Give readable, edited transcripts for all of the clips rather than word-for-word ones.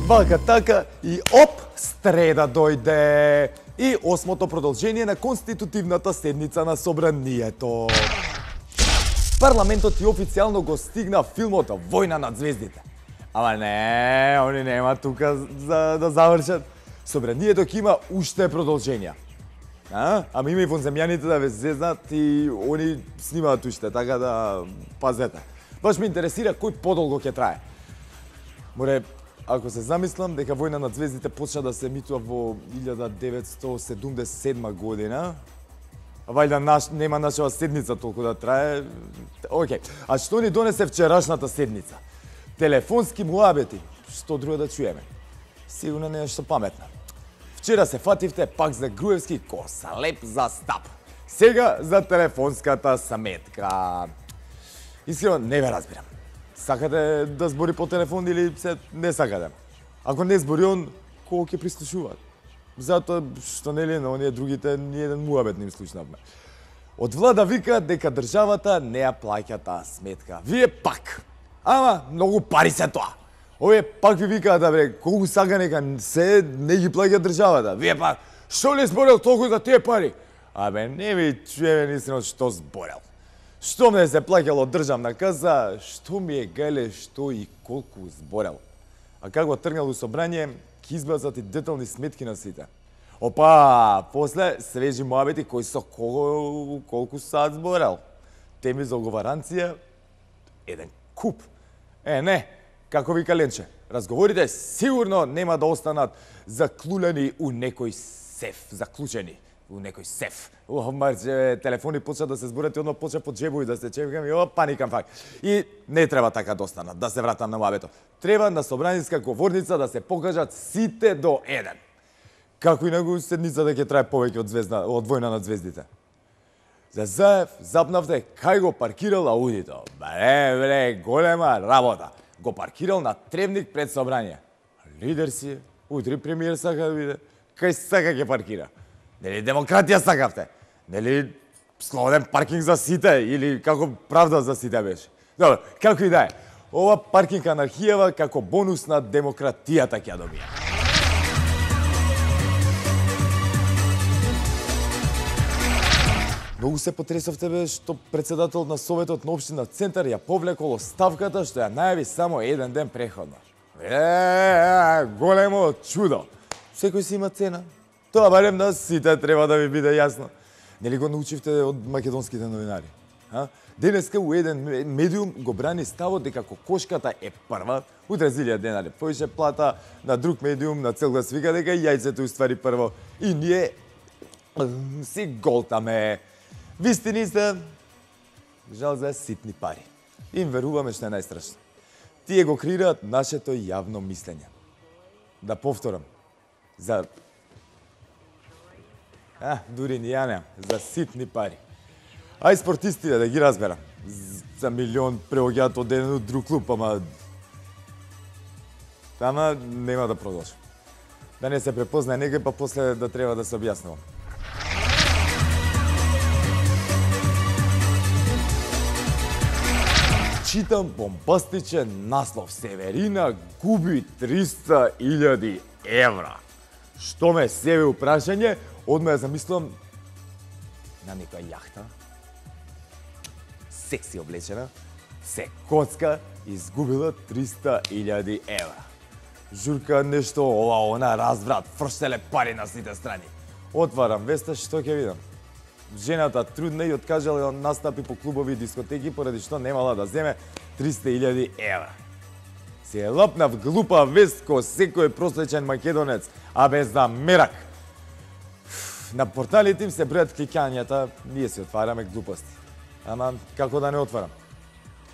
Вака така и оп, среда дојде. И осмото продолжение на конститутивната седница на Собранието. Парламентот и официјално го стигна филмот Војна над звездите. Ама не, они нема тука за да завршат. Собранието ќе има уште продолженија. Ама има и вонземјаните да ве зезнат и они снимаат уште, така да пазете. Баш ме интересира кој подолго ќе трае. Море, ако се замислам дека Војна над звездите почна да се емитува во 1977 година, вајда нема нашава седница толку да трае. Океј, а што ни донесе вчерашната седница? Телефонски муабети, што друго да чуеме? Сигурно нешто паметно. Вчера се фативте пак за Груевски косалеп за стап. Сега за телефонската сметка. Искрено не ве разбирам. Сакате да збори по телефон или се не сакате? Ако не збори он, кого ќе прислушуваат? Затоа што нели на оние другите ни еден муабет не им слушнавме. Од влада викаат дека државата не ја плаќа таа сметка. Вие пак. Ама многу пари се тоа. Овие пак ви викаат да бре, колку сака нека се не ги плаќа државата. Вие пак, што ли зборел толку за тие пари? Абе, не ви чуеме нисено што зборел. Што ме се плаќало државна каса, што ми е гајле, што и колку зборел. А како тргнал у собрание, ќе избазат и детални сметки на сите. Опа, после свежи муабети кои со кого колку саат зборел. Теми за оговаранција, еден куп. Не, како вика Ленче, разговорите сигурно нема да останат заклулени у некој сеф, заклучени у некој сеф. Марче, телефони почна да се зборат и одма почна по джебови да се чекам и паникам фак. И не треба така да останат, да се вратам на муабето. Треба на собраниска говорница да се покажат сите до еден. Како и него седницата ќе трае повеќе од Војна над звездите. За Заев запнавте кај го паркирал аудито. Бре, голема работа. Го паркирал на тревник пред собрание. Лидер си, утре премиер сака да биде. Кај сака ќе паркира? Нели демократија сакавте? Нели слободен паркинг за сите или како правда за сите беше? Добро, како и да е. Ова паркинг анархијава како бонус на демократијата ќе добија. Многу се потресовте бе што председател на Советот на општина Центар ја повлекол оставката што ја најави само еден ден преходно. Големо чудо. Секој си има цена. Тоа барем на сите треба да ви биде јасно. Нели го научивте од македонските новинари? Денеска у еден медиум го брани ставот дека кокошката е прва, утре 1000 денари повеќе плата, на друг медиум на цел глас вика дека јајцето уствари прво и ние си голтаме. Вистини се, жал за ситни пари. Им веруваме што е најстрашно. Тие го креираат нашето јавно мислење. Да повторам, за дури ни ја немам, за ситни пари. Ај спортистите да ги разберам. За милион преоѓаат од еден од друг клуб, ама нема да продолжам. Да не се препознае некој, па после да треба да се објаснувам. Читам бомбастичен наслов. Северина губи 300.000 евра. Што ме себе упрашање, одма ја замислам на некоја јахта, секси облечена, се коцка, изгубила 300.000 евра. Журка нешто, она разврат, фрштеле пари на сите страни. Отварам веста, што ќе видам? Жената трудна и откажала настапи по клубови и дискотеки поради што немала да земе 300.000 евра. Се е лапнав глупа вест ко секој просвечен македонец, а без да мерак. На порталите им се бројат кликањата, ние си отвараме глупости. Ама како да не отварам?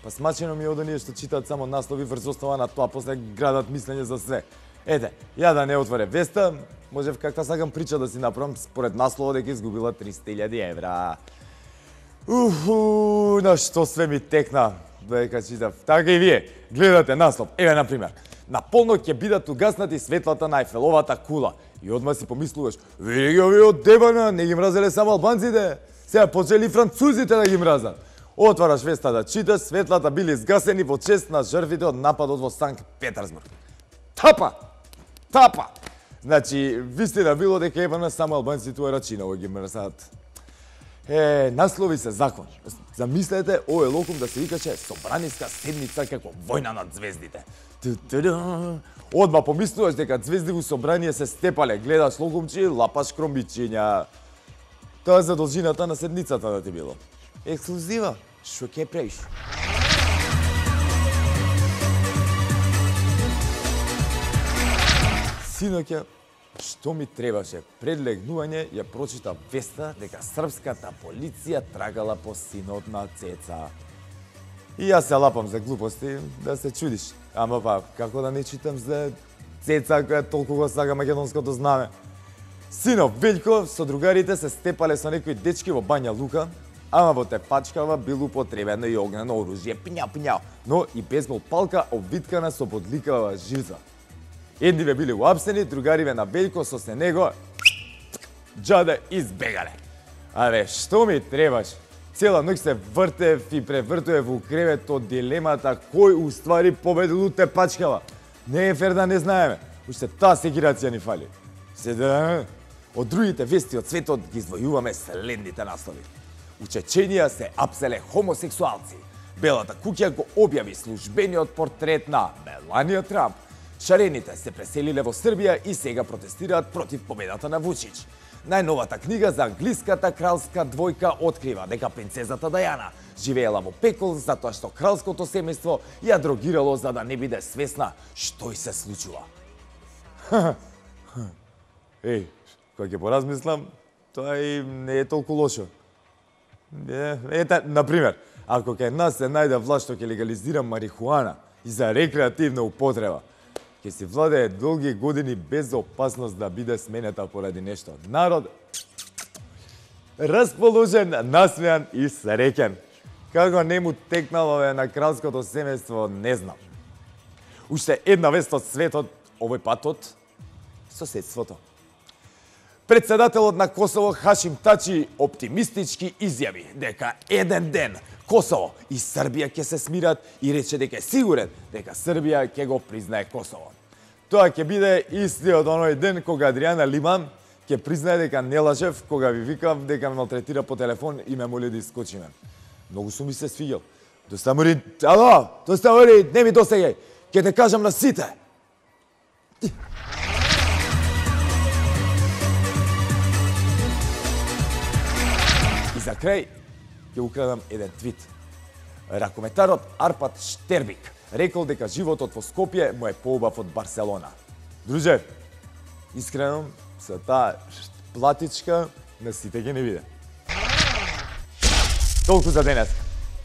Па смачено ми е од оние што читаат само наслови врз основа на тоа, после градат мислење за све. Ете, ја да не отворе веста, можев какта сакам прича да си направам според наслова дека изгубила 300.000 евра. На што све ми текна дека читав. Така и вие, гледате наслов. Еве, например, на полнок ќе бидат угаснати светлата на Ефеловата кула. И одма си помислуваш, види ги овие од Дебана, не ги мразеле само албанците, сега почели французите да ги мразат. Отвараш веста да читаш, светлата били згасени во чест на жртвите од нападот во Санкт Петерсбург. Тапа! Тапа! Значи, вистина било дека ева на само албанците тоа рачиново ги мрсат. Наслови се закон. Замислете, овој локум да се викаше Собраниска седница како војна над звездите. Одма помислуваш дека звезди во собрание се степале, гледаш локумчи, лапаш кромбичиња. Тоа е задолжината на седницата да ти било. Ексклузива, шо ке правиш? Синоќа, што ми требаше пред легнување, ја прочита веста дека српската полиција трагала по синот на Цеца. И јас се лапам за глупости, да се чудиш. Ама па, како да не читам за Цеца која толку го сага македонското знаме? Синов Велјко со другарите се степале со некои дечки во Бања Лука, ама во тепачкава било употребено и огнено оружје, пиња, но и бейсбол палка обвиткана со бодликава жиза. Едниве били уапсени, другариве на Велјко со се него джаде избегале. Абе, што ми требаш? Цела ноќ се вртев и превртуе во кревет од дилемата кој уствари победил у тепачкава. Не е фер да не знаеме. Уште таа сегирација ни фали. Седа, од другите вести од светот ги извојуваме следните наслови. У Чеченија се апселе хомосексуалци. Белата куќа го објави службениот портрет на Меланија Трамп. Шарените се преселиле во Србија и сега протестираат против победата на Вучич. Најновата книга за англиската кралска двојка открива дека принцезата Дајана живеела во пекол затоа што кралското семејство ја дрогирало за да не биде свесна што ѝ се случува. Еј, кога ќе поразмислам, тоа и не е толку лошо. Ете, например, ако кај нас се најде власт што ќе легализира марихуана и за рекреативна употреба, ќе си владее долги години без опасност да биде сменета поради нешто. Народ расположен, насмејан и среќен. Како не му текнало на кралското семејство, не знам. Уште една вест од светот, овој пат од соседството. Председателот на Косово Хашим Тачи оптимистички изјави дека еден ден Косово и Србија ќе се смират и рече дека е сигурен дека Србија ќе го признае Косово. Тоа ќе биде истиот оној ден кога Адријана Лиман ќе признае дека не лажев кога ви викам дека ме малтретира по телефон и ме моли да искочиме. Многу сум ми се свиѓал. Достамори, ало, достамори, не ми досегај, ќе те кажам на сите. И за крај ќе украдам еден твит. Ракометарот Арпад Штербик рекол дека животот во Скопје му е поубав од Барселона. Друже, искрено, со таа платичка на сите ќе не биде. Толку за денес.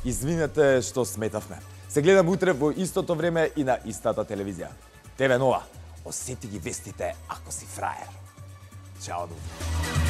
Извинете што сметавме. Се гледам утре во истото време и на истата телевизија. ТВ Нова. Осети ги вестите ако си фраер. Чао до утре.